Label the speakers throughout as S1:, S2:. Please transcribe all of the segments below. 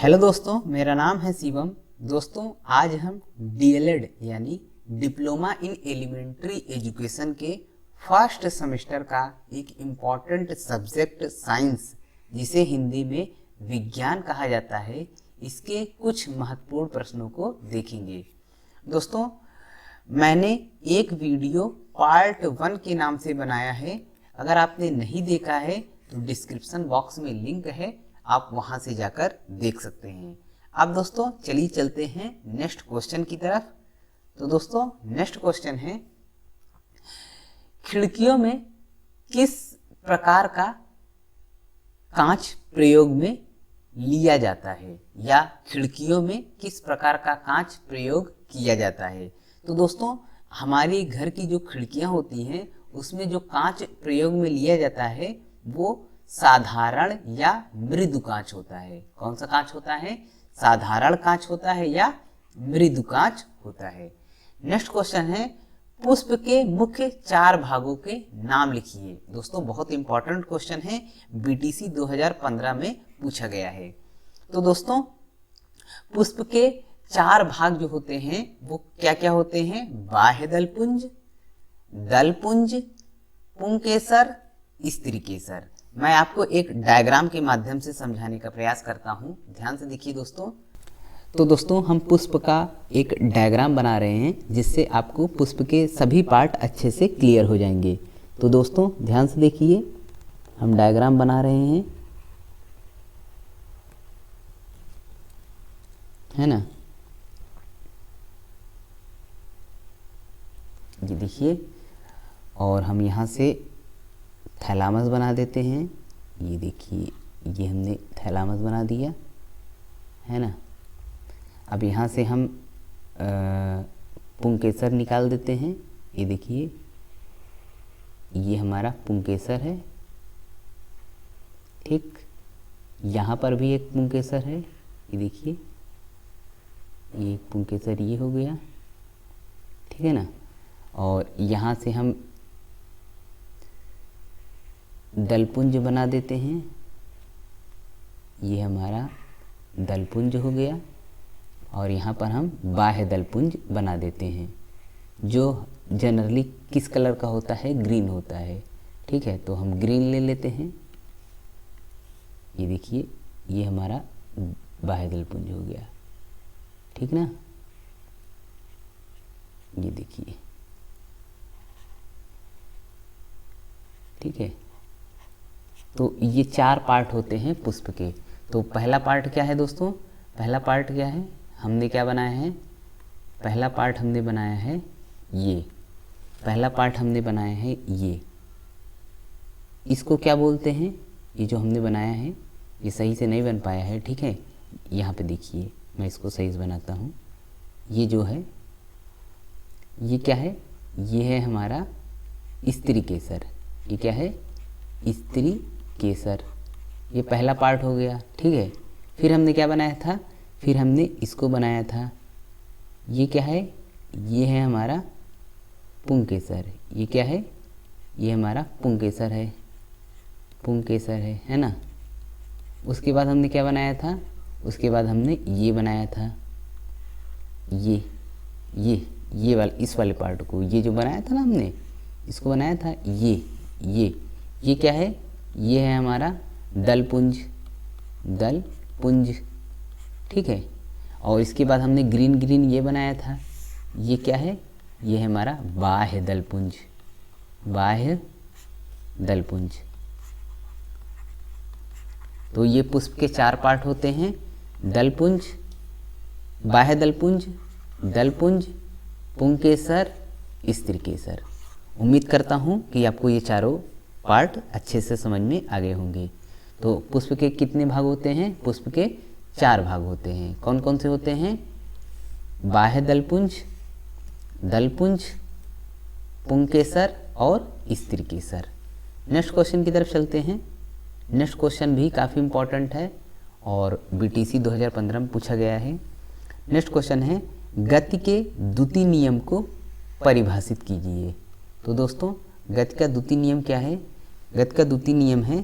S1: Hello दोस्तों, मेरा नाम है शिवम। दोस्तों, आज हम डीएलएड यानी डिप्लोमा इन एलिमेंट्री एजुकेशन के फर्स्ट सेमेस्टर का एक इम्पॉर्टेंट सब्जेक्ट साइंस, जिसे हिंदी में विज्ञान कहा जाता है, इसके कुछ महत्वपूर्ण प्रश्नों को देखेंगे। दोस्तों, मैंने एक वीडियो पार्ट 1 के नाम से बनाया है। अगर आपने नहीं देखा है तो डिस्क्रिप्शन बॉक्स में लिंक है, आप वहां से जाकर देख सकते हैं। अब दोस्तों चलिए चलते हैं नेक्स्ट क्वेश्चन की तरफ। तो दोस्तों नेक्स्ट क्वेश्चन है, खिड़कियों में किस प्रकार का कांच प्रयोग में लिया जाता है, या खिड़कियों में किस प्रकार का कांच प्रयोग किया जाता है। तो दोस्तों, हमारे घर की जो खिड़कियां होती हैं उसमें जो कांच प्रयोग में लिया जाता है वो साधारण या मृदु कांच होता है। कौन सा कांच होता है? साधारण कांच होता है या मृदु कांच होता है। नेक्स्ट क्वेश्चन है, पुष्प के मुख्य 4 भागों के नाम लिखिए। दोस्तों बहुत इंपॉर्टेंट क्वेश्चन है, बीटीसी 2015 में पूछा गया है। तो दोस्तों पुष्प के 4 भाग जो होते हैं वो क्या क्या होते हैं? बाह्य दलपुंज, दलपुंज, पुंकेसर, स्त्रीकेसर। मैं आपको एक डायग्राम के माध्यम से समझाने का प्रयास करता हूं, ध्यान से देखिए दोस्तों। तो दोस्तों हम पुष्प का एक डायग्राम बना रहे हैं, जिससे आपको पुष्प के सभी पार्ट अच्छे से क्लियर हो जाएंगे। तो दोस्तों ध्यान से देखिए, हम डायग्राम बना रहे हैं, है ना। ये देखिए, और हम यहाँ से थैलामस बना देते हैं। ये देखिए, ये हमने थैलामस बना दिया, है ना। अब यहाँ से हम पुंकेसर निकाल देते हैं। ये देखिए, ये हमारा पुंकेसर है, ठीक। यहाँ पर भी एक पुंकेसर है, ये देखिए, ये पुंकेसर ये हो गया, ठीक है ना। और यहाँ से हम दलपुंज बना देते हैं, ये हमारा दलपुंज हो गया। और यहाँ पर हम बाह्य दलपुंज बना देते हैं, जो जनरली किस कलर का होता है? ग्रीन होता है, ठीक है। तो हम ग्रीन ले लेते हैं। ये देखिए, ये हमारा बाह्य दलपुंज हो गया, ठीक ना। ये देखिए, ठीक है। तो ये 4 पार्ट होते हैं पुष्प के। तो पहला पार्ट क्या है दोस्तों? पहला पार्ट क्या है? हमने क्या बनाया है? पहला पार्ट हमने बनाया है ये, पहला पार्ट हमने बनाया है ये। इसको क्या बोलते हैं? ये जो हमने बनाया है ये सही से नहीं बन पाया है, ठीक है। यहाँ पे देखिए, मैं इसको सही से बनाता हूँ। ये जो है ये क्या है? ये है हमारा स्त्रीकेसर। ये क्या है? स्त्रीकेसर। ये पहला पार्ट हो गया, ठीक है। फिर हमने क्या बनाया था? फिर हमने इसको बनाया था। ये क्या है? ये है हमारा पुंकेसर। ये क्या है? ये हमारा पुंकेसर है, पुंकेसर है ना। उसके बाद हमने क्या बनाया था? उसके बाद हमने ये बनाया था, ये वाला, इस वाले पार्ट को, ये जो बनाया था ना हमने, इसको बनाया था ये क्या है? ये है हमारा दलपुंज, दलपुंज, ठीक है। और इसके बाद हमने ग्रीन ये बनाया था। ये क्या है? ये है हमारा बाह्य दलपुंज, बाह्य दलपुंज। तो ये पुष्प के 4 पार्ट होते हैं, दलपुंज, बाह्य दलपुंज, दलपुंज, पुंकेसर, स्त्रीकेसर। उम्मीद करता हूँ कि आपको ये चारों पार्ट अच्छे से समझ में आ गए होंगे। तो पुष्प के कितने भाग होते हैं? पुष्प के 4 भाग होते हैं। कौन कौन से होते हैं? बाह्य दलपुंज, दलपुंज, पुंकेसर और स्त्रीकेसर। नेक्स्ट क्वेश्चन की तरफ चलते हैं। नेक्स्ट क्वेश्चन भी काफ़ी इम्पोर्टेंट है और बीटीसी 2015 में पूछा गया है। नेक्स्ट क्वेश्चन है, गति के द्वितीय नियम को परिभाषित कीजिए। तो दोस्तों गति का द्वितीय नियम क्या है? गति का द्वितीय नियम है,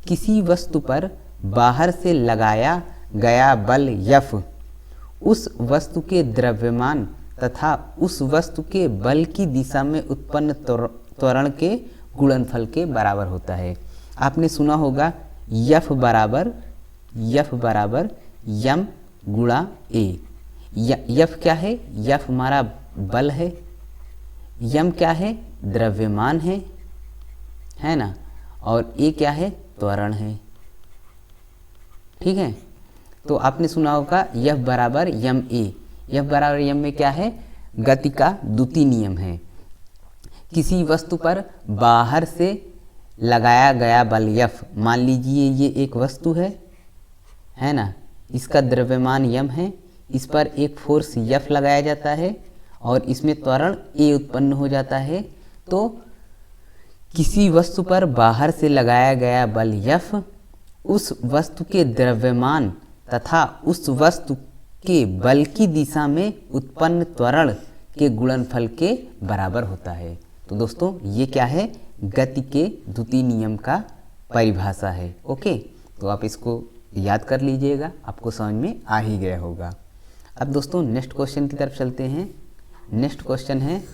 S1: किसी वस्तु पर बाहर से लगाया गया बल यफ उस वस्तु के द्रव्यमान तथा उस वस्तु के बल की दिशा में उत्पन्न त्वरण के गुणनफल के बराबर होता है। आपने सुना होगा यफ बराबर यम गुणा ए। यफ क्या है? यफ हमारा बल है, यम क्या है? द्रव्यमान है ना, और ए क्या है? त्वरण है। ठीक है, तो आपने सुना होगा यफ बराबर यम ए। यफ बराबर यम में क्या है? गति का द्वितीय नियम है। किसी वस्तु पर बाहर से लगाया गया बल यफ, मान लीजिए ये एक वस्तु है ना, इसका द्रव्यमान यम है, इस पर एक फोर्स यफ लगाया जाता है और इसमें त्वरण ए उत्पन्न हो जाता है। तो किसी वस्तु पर बाहर से लगाया गया बल यफ उस वस्तु के द्रव्यमान तथा उस वस्तु के बल की दिशा में उत्पन्न त्वरण के गुणनफल के बराबर होता है। तो दोस्तों ये क्या है? गति के द्वितीय नियम का परिभाषा है। ओके, तो आप इसको याद कर लीजिएगा, आपको समझ में आ ही गया होगा। अब दोस्तों नेक्स्ट क्वेश्चन की तरफ चलते हैं। नेक्स्ट क्वेश्चन है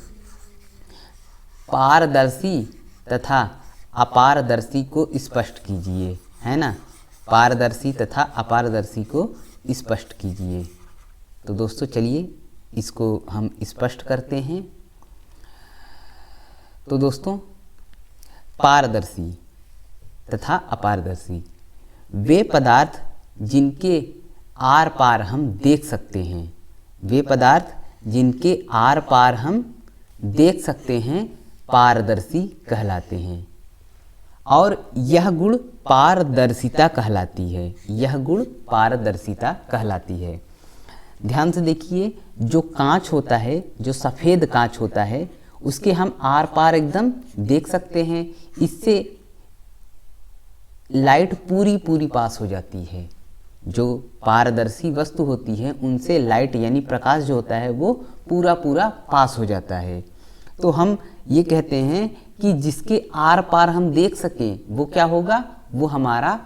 S1: पारदर्शी तथा अपारदर्शी को स्पष्ट कीजिए, है ना। पारदर्शी तथा अपारदर्शी को स्पष्ट कीजिए। तो दोस्तों चलिए इसको हम स्पष्ट करते हैं। तो दोस्तों पारदर्शी तथा अपारदर्शी वे पदार्थ जिनके आर पार हम देख सकते हैं, वे पदार्थ जिनके आर पार हम देख सकते हैं पारदर्शी कहलाते हैं। और यह गुण पारदर्शिता कहलाती है, यह गुण पारदर्शिता कहलाती है। ध्यान से देखिए, जो कांच होता है, जो सफ़ेद कांच होता है, उसके हम आर पार एकदम देख सकते हैं, इससे लाइट पूरी पास हो जाती है। जो पारदर्शी वस्तु होती है उनसे लाइट यानी प्रकाश जो होता है वो पूरा पास हो जाता है। तो हम ये कहते हैं कि जिसके आर पार हम देख सकें वो क्या होगा? वो हमारा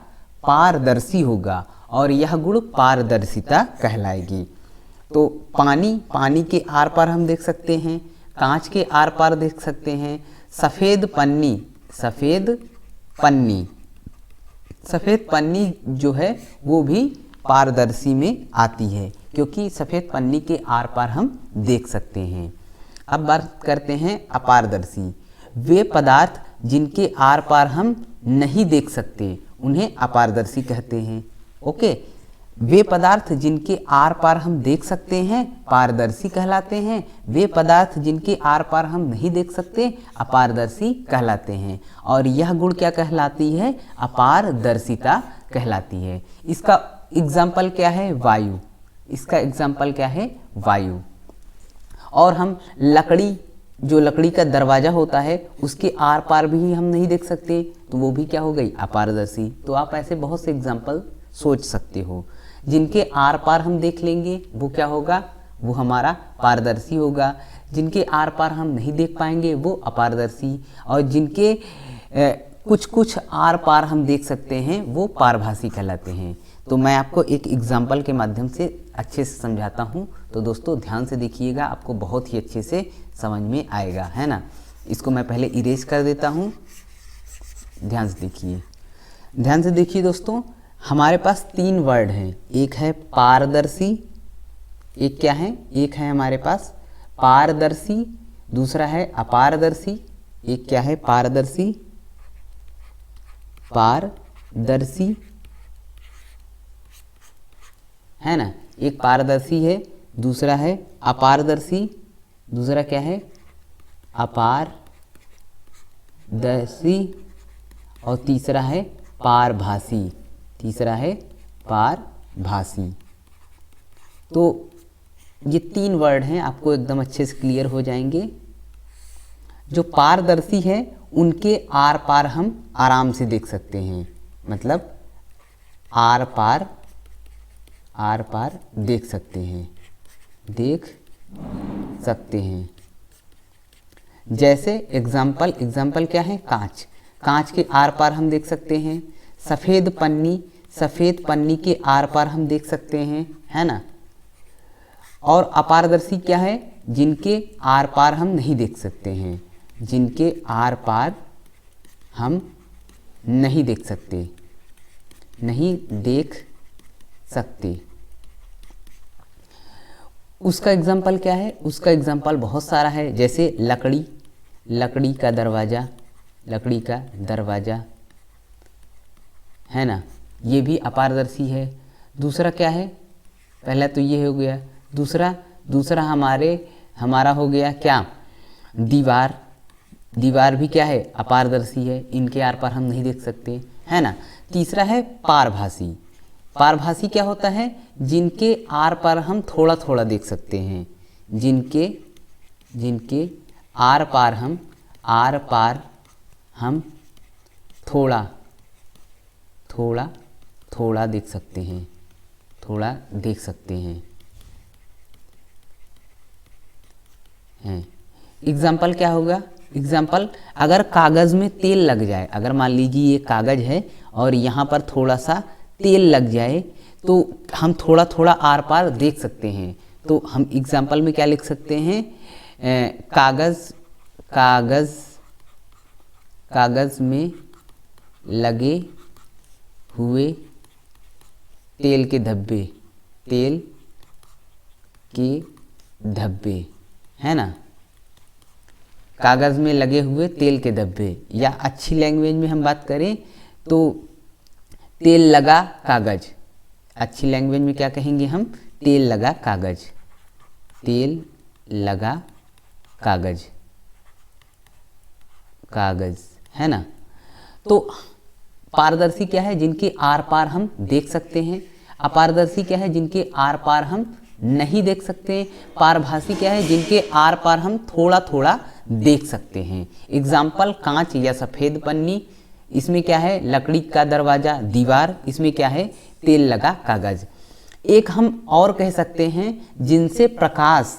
S1: पारदर्शी होगा और यह गुण पारदर्शिता कहलाएगी। तो पानी के आर पार हम देख सकते हैं, कांच के आर पार देख सकते हैं, सफ़ेद पन्नी जो है वो भी पारदर्शी में आती है, क्योंकि सफ़ेद पन्नी के आर पार हम देख सकते हैं। अब बात करते हैं अपारदर्शी। वे पदार्थ जिनके आर पार हम नहीं देख सकते उन्हें अपारदर्शी कहते हैं। ओके, वे पदार्थ जिनके आर पार हम देख सकते हैं पारदर्शी कहलाते हैं, वे पदार्थ जिनके आर पार हम नहीं देख सकते अपारदर्शी कहलाते हैं। और यह गुण क्या कहलाती है? अपारदर्शिता कहलाती है। इसका एग्जाम्पल क्या है? वायु। इसका एग्जाम्पल क्या है? वायु। और हम लकड़ी का दरवाज़ा होता है उसके आर पार भी हम नहीं देख सकते, तो वो भी क्या हो गई? अपारदर्शी। तो आप ऐसे बहुत से एग्जाम्पल सोच सकते हो। जिनके आर पार हम देख लेंगे वो क्या होगा? वो हमारा पारदर्शी होगा। जिनके आर पार हम नहीं देख पाएंगे वो अपारदर्शी। और जिनके कुछ आर पार हम देख सकते हैं वो पारभासी कहलाते हैं। तो मैं आपको एक एग्जाम्पल के माध्यम से अच्छे से समझाता हूँ। तो दोस्तों ध्यान से देखिएगा, आपको बहुत ही अच्छे से समझ में आएगा, है ना। इसको मैं पहले इरेज कर देता हूँ। ध्यान से देखिए दोस्तों, हमारे पास 3 वर्ड हैं। एक है पारदर्शी, एक क्या है? एक है हमारे पास पारदर्शी, दूसरा है अपारदर्शी। एक क्या है? पारदर्शी, है ना। एक पारदर्शी है, दूसरा है अपारदर्शी, दूसरा क्या है? अपारदर्शी, और तीसरा है पारभासी। तो ये 3 वर्ड हैं, आपको एकदम अच्छे से क्लियर हो जाएंगे। जो पारदर्शी है उनके आर पार हम आराम से देख सकते हैं, मतलब आर पार देख सकते हैं। जैसे एग्जाम्पल क्या है? कांच के आर पार हम देख सकते हैं। सफ़ेद सफ़ेद पन्नी के आर पार हम देख सकते हैं, है ना। और अपारदर्शी क्या है, जिनके आर पार हम नहीं देख सकते हैं, जिनके आर पार हम नहीं देख सकते, नहीं देख सकते। उसका एग्जाम्पल क्या है, उसका एग्जाम्पल बहुत सारा है, जैसे लकड़ी, लकड़ी का दरवाज़ा, लकड़ी का दरवाज़ा, है ना, ये भी अपारदर्शी है। दूसरा क्या है, पहला तो ये हो गया, दूसरा हमारा हो गया क्या, दीवार, दीवार भी क्या है, अपारदर्शी है, इनके आर पार हम नहीं देख सकते, है ना। तीसरा है पारभासी, पारभासी क्या होता है, जिनके आर पार हम थोड़ा थोड़ा देख सकते हैं, जिनके आर पार हम थोड़ा थोड़ा देख सकते हैं, थोड़ा देख सकते हैं। एग्जाम्पल क्या होगा, एग्जाम्पल अगर कागज़ में तेल लग जाए, अगर मान लीजिए ये कागज़ है और यहाँ पर थोड़ा सा तेल लग जाए तो हम थोड़ा थोड़ा आर पार देख सकते हैं। तो हम एग्जाम्पल में क्या लिख सकते हैं, कागज़ में लगे हुए तेल के धब्बे, है ना, कागज़ में लगे हुए तेल के धब्बे। या अच्छी लैंग्वेज में हम बात करें तो तेल लगा कागज़, अच्छी लैंग्वेज में क्या कहेंगे हम, तेल लगा कागज़, तेल लगा कागज़, है ना। तो पारदर्शी क्या है, जिनके आर पार हम देख सकते हैं। अपारदर्शी क्या है, जिनके आर पार हम नहीं देख सकते। पारभासी क्या है, जिनके आर पार हम थोड़ा थोड़ा देख सकते हैं। एग्जाम्पल कांच या सफ़ेद पन्नी, इसमें क्या है, लकड़ी का दरवाज़ा, दीवार, इसमें क्या है, तेल लगा कागज़। एक हम और कह सकते हैं, जिनसे प्रकाश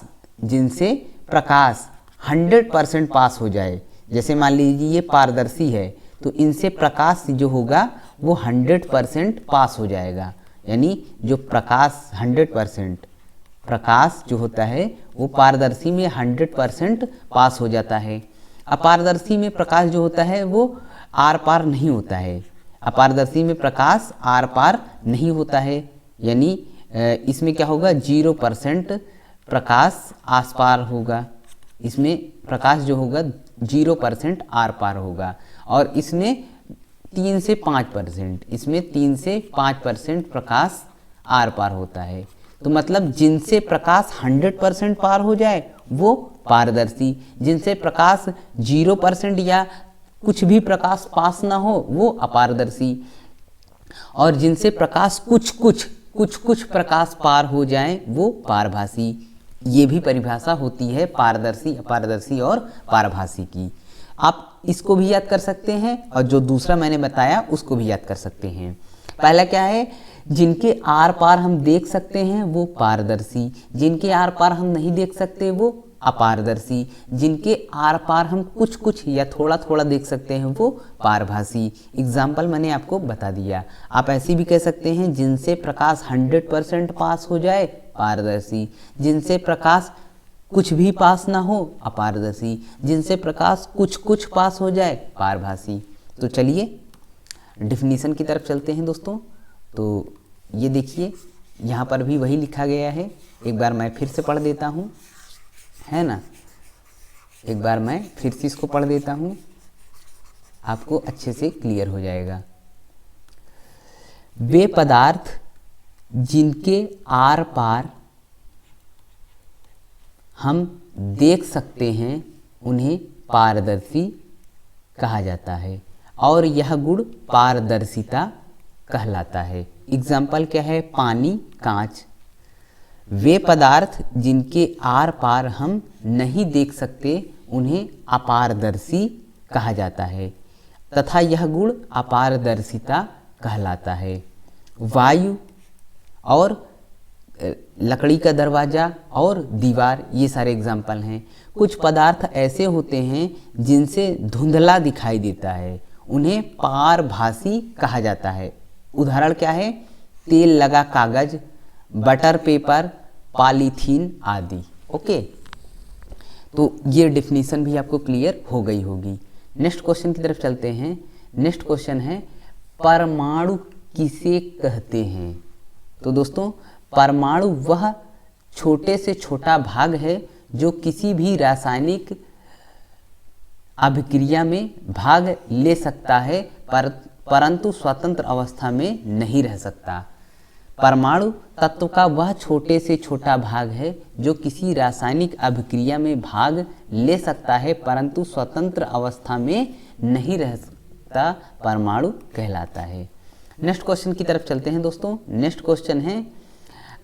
S1: 100% पास हो जाए। जैसे मान लीजिए ये पारदर्शी है तो इनसे प्रकाश जो होगा वो 100% पास हो जाएगा, यानी जो प्रकाश 100% प्रकाश जो होता है वो पारदर्शी में 100% पास हो जाता है। अपारदर्शी में प्रकाश जो होता है वो आर पार नहीं होता है, अपारदर्शी में प्रकाश आर पार नहीं होता है, यानी इसमें क्या होगा, 0% प्रकाश आस पार होगा, इसमें प्रकाश जो होगा 0% आर पार होगा। और इसमें 3 से 5%, इसमें 3 से 5% प्रकाश आर पार होता है। तो मतलब जिनसे प्रकाश 100% पार हो जाए वो पारदर्शी, जिनसे प्रकाश 0% या कुछ भी प्रकाश पास ना हो वो अपारदर्शी, और जिनसे प्रकाश कुछ प्रकाश पार हो जाए वो पारभासी। ये भी परिभाषा होती है पारदर्शी, अपारदर्शी और पारभासी की। आप इसको भी याद कर सकते हैं और जो दूसरा मैंने बताया उसको भी याद कर सकते हैं। पहला क्या है, जिनके आर पार हम देख सकते हैं वो पारदर्शी, जिनके आर पार हम नहीं देख सकते वो अपारदर्शी, जिनके आर पार हम कुछ या थोड़ा थोड़ा देख सकते हैं वो पारभासी। एग्जाम्पल मैंने आपको बता दिया। आप ऐसे भी कह सकते हैं, जिनसे प्रकाश 100% पास हो जाए पारदर्शी, जिनसे प्रकाश कुछ भी पास ना हो अपारदर्शी, जिनसे प्रकाश कुछ पास हो जाए पारभासी। तो चलिए डिफिनीशन की तरफ चलते हैं दोस्तों। तो ये देखिए यहाँ पर भी वही लिखा गया है, एक बार मैं फिर से पढ़ देता हूँ, है ना, एक बार मैं फिर से इसको पढ़ देता हूँ, आपको अच्छे से क्लियर हो जाएगा। वे पदार्थ जिनके आर पार हम देख सकते हैं उन्हें पारदर्शी कहा जाता है और यह गुण पारदर्शिता कहलाता है। एग्जाम्पल क्या है, पानी, कांच। वे पदार्थ जिनके आर पार हम नहीं देख सकते उन्हें अपारदर्शी कहा जाता है तथा यह गुण अपारदर्शिता कहलाता है। वायु और लकड़ी का दरवाज़ा और दीवार, ये सारे एग्जाम्पल हैं। कुछ पदार्थ ऐसे होते हैं जिनसे धुंधला दिखाई देता है, उन्हें पारभासी कहा जाता है। उदाहरण क्या है? तेल लगा कागज, बटर पेपर, पॉलीथीन आदि। ओके, तो ये डिफिनीशन भी आपको क्लियर हो गई होगी। नेक्स्ट क्वेश्चन की तरफ चलते हैं। नेक्स्ट क्वेश्चन है परमाणु किसे कहते हैं? तो दोस्तों परमाणु वह छोटे से छोटा भाग है जो किसी भी रासायनिक अभिक्रिया में भाग ले सकता है परंतु स्वतंत्र अवस्था में नहीं रह सकता। परमाणु तत्व का वह छोटे से छोटा भाग है जो किसी रासायनिक अभिक्रिया में भाग ले सकता है परंतु स्वतंत्र अवस्था में नहीं रह सकता, परमाणु कहलाता है। नेक्स्ट क्वेश्चन की तरफ चलते हैं दोस्तों। नेक्स्ट क्वेश्चन है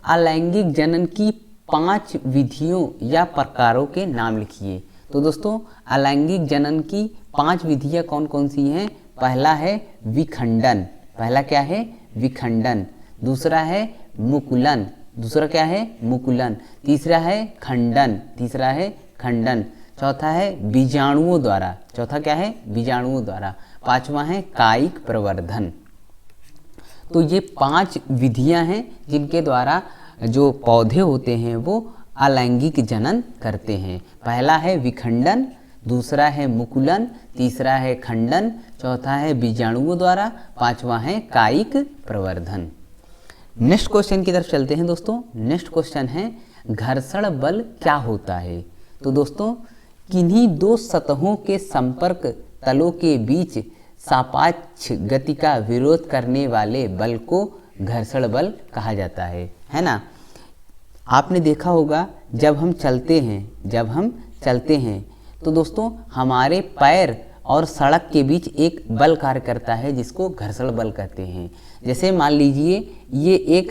S1: अलैंगिक जनन की 5 विधियों या प्रकारों के नाम लिखिए। तो दोस्तों अलैंगिक जनन की 5 विधियां कौन कौन सी हैं? पहला है विखंडन। पहला क्या है? विखंडन। दूसरा है मुकुलन। दूसरा क्या है? मुकुलन। तीसरा है खंडन। तीसरा है खंडन। चौथा है बीजाणुओं द्वारा। चौथा क्या है? बीजाणुओं द्वारा। पांचवा है कायिक प्रवर्धन। तो ये 5 विधियां हैं जिनके द्वारा जो पौधे होते हैं वो अलैंगिक जनन करते हैं। पहला है विखंडन, दूसरा है मुकुलन, तीसरा है खंडन, चौथा है बीजाणुओं द्वारा, पांचवा है कायिक प्रवर्धन। नेक्स्ट क्वेश्चन की तरफ चलते हैं दोस्तों। नेक्स्ट क्वेश्चन है घर्षण बल क्या होता है? तो दोस्तों किन्हीं 2 सतहों के संपर्क तलों के बीच सापेक्ष गति का विरोध करने वाले बल को घर्षण बल कहा जाता है ना। आपने देखा होगा जब हम चलते हैं तो दोस्तों हमारे पैर और सड़क के बीच एक बल कार्य करता है जिसको घर्षण बल कहते हैं। जैसे मान लीजिए ये एक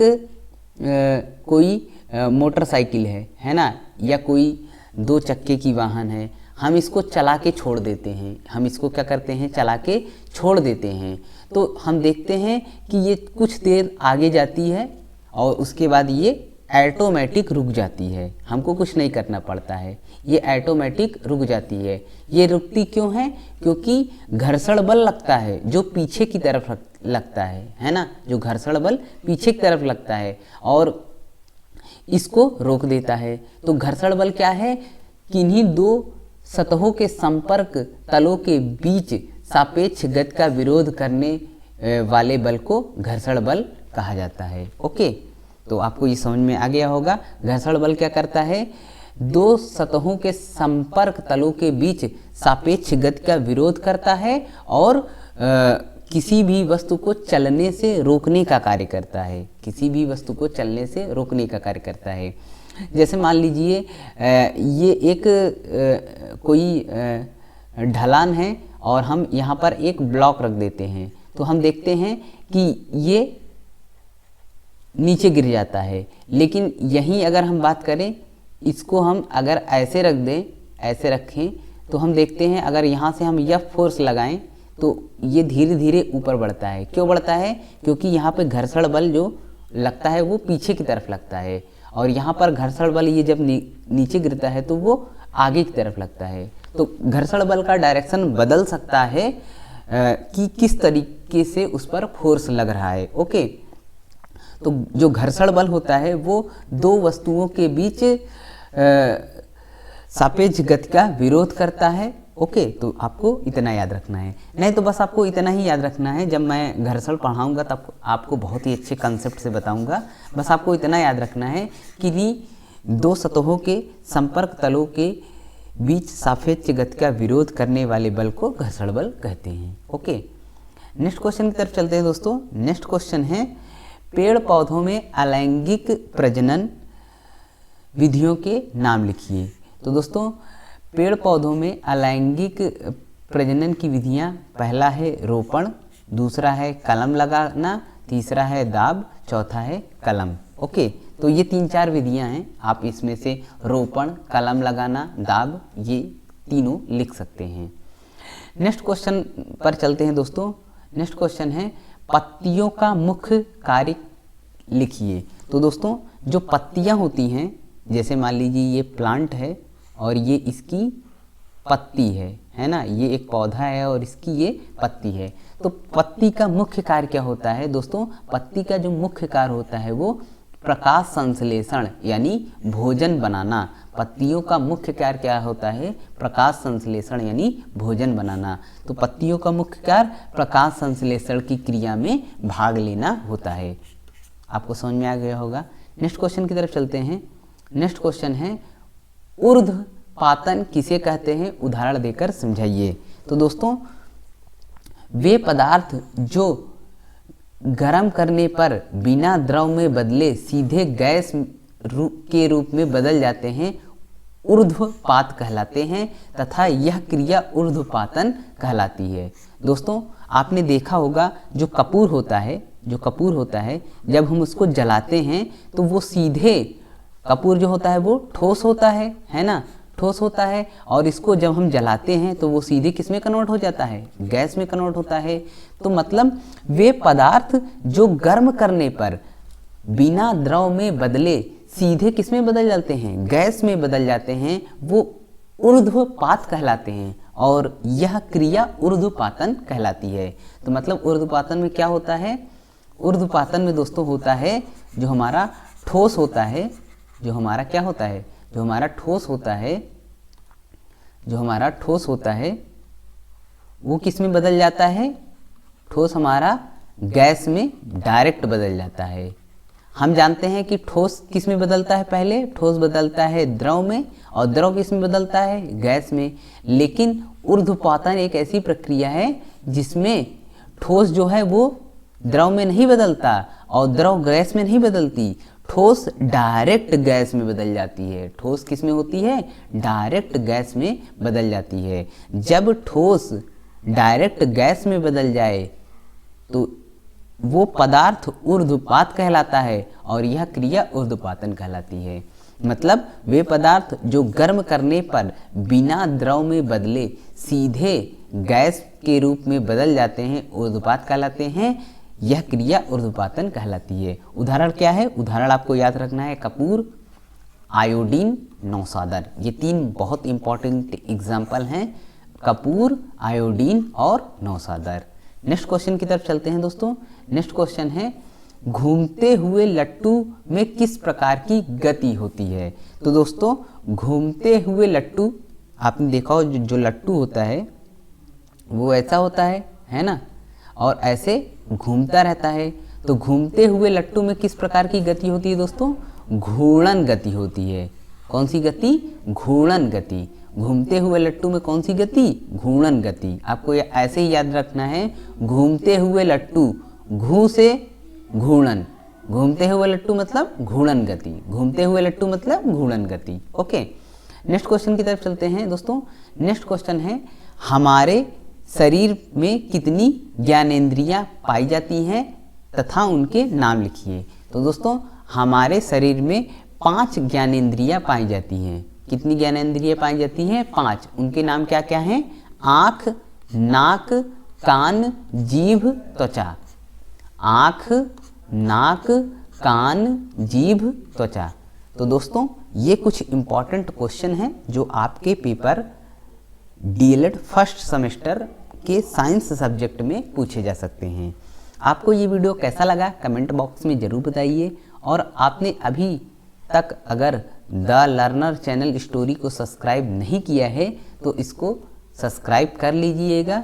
S1: कोई मोटरसाइकिल है ना, या कोई 2 चक्के की वाहन है। हम इसको चला के छोड़ देते हैं। हम इसको क्या करते हैं? चला के छोड़ देते हैं। तो हम देखते हैं कि ये कुछ देर आगे जाती है और उसके बाद ये ऑटोमेटिक रुक जाती है। हमको कुछ नहीं करना पड़ता है, ये ऑटोमेटिक रुक जाती है। ये रुकती क्यों है? क्योंकि घर्षण बल लगता है जो पीछे की तरफ लगता है ना, जो घर्षण बल पीछे की तरफ लगता है और इसको रोक देता है। तो घर्षण बल क्या है? किन्हीं 2 सतहों के संपर्क तलों के बीच सापेक्ष गति का विरोध करने वाले बल को घर्षण बल कहा जाता है। ओके, तो आपको ये समझ में आ गया होगा। घर्षण बल क्या करता है? 2 सतहों के संपर्क तलों के बीच सापेक्ष गति का विरोध करता है और किसी भी वस्तु को चलने से रोकने का कार्य करता है। किसी भी वस्तु को चलने से रोकने का कार्य करता है। जैसे मान लीजिए ये एक कोई ढलान है और हम यहाँ पर एक ब्लॉक रख देते हैं, तो हम देखते हैं कि ये नीचे गिर जाता है। लेकिन यहीं अगर हम बात करें, इसको हम अगर ऐसे रख दें, ऐसे रखें, तो हम देखते हैं अगर यहाँ से हम यह फोर्स लगाएं तो ये धीरे धीरे ऊपर बढ़ता है। क्यों बढ़ता है? क्योंकि यहाँ पे घर्षण बल जो लगता है वो पीछे की तरफ लगता है और यहाँ पर घर्षण बल ये जब नीचे गिरता है तो वो आगे की तरफ लगता है। तो घर्षण बल का डायरेक्शन बदल सकता है कि किस तरीके से उस पर फोर्स लग रहा है। ओके, तो जो घर्षण बल होता है वो 2 वस्तुओं के बीच सापेक्ष गति का विरोध करता है। ओके, तो आपको इतना याद रखना है। नहीं तो बस आपको इतना ही याद रखना है। जब मैं घर्षण पढ़ाऊंगा तब आपको बहुत ही अच्छे कंसेप्ट से बताऊंगा। बस आपको इतना याद रखना है कि 2 सतहों के संपर्क तलों के बीच सापेक्ष गति का विरोध करने वाले बल को घर्षण बल कहते हैं। ओके, नेक्स्ट क्वेश्चन की तरफ चलते हैं दोस्तों। नेक्स्ट क्वेश्चन है पेड़ पौधों में अलैंगिक प्रजनन विधियों के नाम लिखिए। तो दोस्तों पेड़ पौधों में अलैंगिक प्रजनन की विधियां, पहला है रोपण, दूसरा है कलम लगाना, तीसरा है दाब, चौथा है कलम। ओके, तो ये 3-4 विधियां हैं। आप इसमें से रोपण, कलम लगाना, दाब, ये तीनों लिख सकते हैं। नेक्स्ट क्वेश्चन पर चलते हैं दोस्तों। नेक्स्ट क्वेश्चन है पत्तियों का मुख्य कार्य लिखिए। तो दोस्तों जो पत्तियां होती हैं, जैसे मान लीजिए ये प्लांट है और ये इसकी पत्ती है है ना, ये एक पौधा है और इसकी ये पत्ती है। तो पत्ती का मुख्य कार्य क्या होता है दोस्तों? पत्ती का जो मुख्य कार्य होता है वो प्रकाश संश्लेषण यानी भोजन बनाना। पत्तियों का मुख्य कार्य क्या होता है? प्रकाश संश्लेषण यानी भोजन बनाना। तो पत्तियों का मुख्य कार्य प्रकाश संश्लेषण की क्रिया में भाग लेना होता है। आपको समझ में आ गया होगा। नेक्स्ट क्वेश्चन की तरफ चलते हैं। नेक्स्ट क्वेश्चन है ऊर्ध्वपातन किसे कहते हैं? उदाहरण देकर समझाइए। तो दोस्तों वे पदार्थ जो गर्म करने पर बिना द्रव में बदले सीधे गैस के रूप में बदल जाते हैं ऊर्ध्वपात कहलाते हैं तथा यह क्रिया ऊर्ध्वपातन कहलाती है। दोस्तों आपने देखा होगा जो कपूर होता है जब हम उसको जलाते हैं तो वो सीधे, कपूर जो होता है वो ठोस होता है ना, ठोस होता है। और इसको जब हम जलाते हैं तो वो सीधे किस में कन्वर्ट हो जाता है? गैस में कन्वर्ट होता है। तो मतलब वे पदार्थ जो गर्म करने पर बिना द्रव में बदले सीधे किस में बदल जाते हैं? गैस में बदल जाते हैं, वो ऊर्ध्वपात कहलाते हैं और यह क्रिया ऊर्ध्वपातन कहलाती है। तो मतलब ऊर्ध्वपातन में क्या होता है? ऊर्ध्वपातन में दोस्तों होता है जो हमारा ठोस होता है, जो हमारा क्या होता है? जो हमारा ठोस होता है वो किस में बदल जाता है? ठोस हमारा गैस में डायरेक्ट बदल जाता है। हम जानते हैं कि ठोस किस में बदलता है? पहले ठोस बदलता है द्रव में और द्रव किस में बदलता है? गैस में। लेकिन ऊर्ध्वपातन एक ऐसी प्रक्रिया है जिसमें ठोस जो है वो द्रव में नहीं बदलता और द्रव गैस में नहीं बदलती, ठोस डायरेक्ट गैस में बदल जाती है। ठोस किस में होती है? डायरेक्ट गैस में बदल जाती है। जब ठोस डायरेक्ट गैस में बदल जाए तो वो पदार्थ ऊर्ध्वपात कहलाता है और यह क्रिया ऊर्ध्वपातन कहलाती है। मतलब वे पदार्थ जो गर्म करने पर बिना द्रव में बदले सीधे गैस के रूप में बदल जाते हैं ऊर्ध्वपात कहलाते हैं। यह क्रिया ऊर्ध्वपातन कहलाती है। उदाहरण क्या है? उदाहरण आपको याद रखना है कपूर, आयोडीन, नौसादर। ये तीन बहुत इंपॉर्टेंट एग्जाम्पल हैं, कपूर, आयोडीन और नौसादर। नेक्स्ट क्वेश्चन की तरफ चलते हैं दोस्तों। नेक्स्ट क्वेश्चन है घूमते हुए लट्टू में किस प्रकार की गति होती है? तो दोस्तों घूमते हुए लट्टू आपने देखा हो, जो लट्टू होता है वो ऐसा होता है ना, और ऐसे घूमता रहता है। तो घूमते हुए लट्टू में किस प्रकार की गति होती है दोस्तों? घूर्णन गति होती है। कौन सी गति? घूर्णन गति। घूमते हुए लट्टू में कौन सी गति? घूर्णन गति। आपको ऐसे ही याद रखना है, घूमते हुए लट्टू, घू से घूर्णन, घूमते हुए लट्टू मतलब घूर्णन गति, घूमते हुए लट्टू मतलब घूर्णन गति। ओके, नेक्स्ट क्वेश्चन की तरफ चलते हैं दोस्तों। नेक्स्ट क्वेश्चन है हमारे शरीर में कितनी ज्ञानेंद्रियां पाई जाती हैं तथा उनके नाम लिखिए। तो दोस्तों हमारे शरीर में 5 ज्ञानेंद्रियां पाई जाती हैं। कितनी ज्ञानेंद्रियां पाई जाती हैं? 5। उनके नाम क्या क्या हैं? आँख, नाक, कान, जीभ, त्वचा। आँख, नाक, कान, जीभ, त्वचा। तो दोस्तों ये कुछ इम्पॉर्टेंट क्वेश्चन हैं जो आपके पेपर डीएलएड फर्स्ट सेमेस्टर के साइंस सब्जेक्ट में पूछे जा सकते हैं। आपको ये वीडियो कैसा लगा कमेंट बॉक्स में ज़रूर बताइए। और आपने अभी तक अगर द लर्नर चैनल स्टोरी को सब्सक्राइब नहीं किया है तो इसको सब्सक्राइब कर लीजिएगा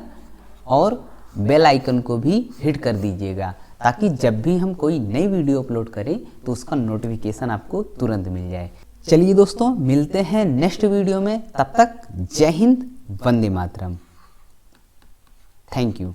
S1: और बेल आइकन को भी हिट कर दीजिएगा, ताकि जब भी हम कोई नई वीडियो अपलोड करें तो उसका नोटिफिकेशन आपको तुरंत मिल जाए। चलिए दोस्तों मिलते हैं नेक्स्ट वीडियो में, तब तक जय हिंद, वंदे मातरम। Thank you.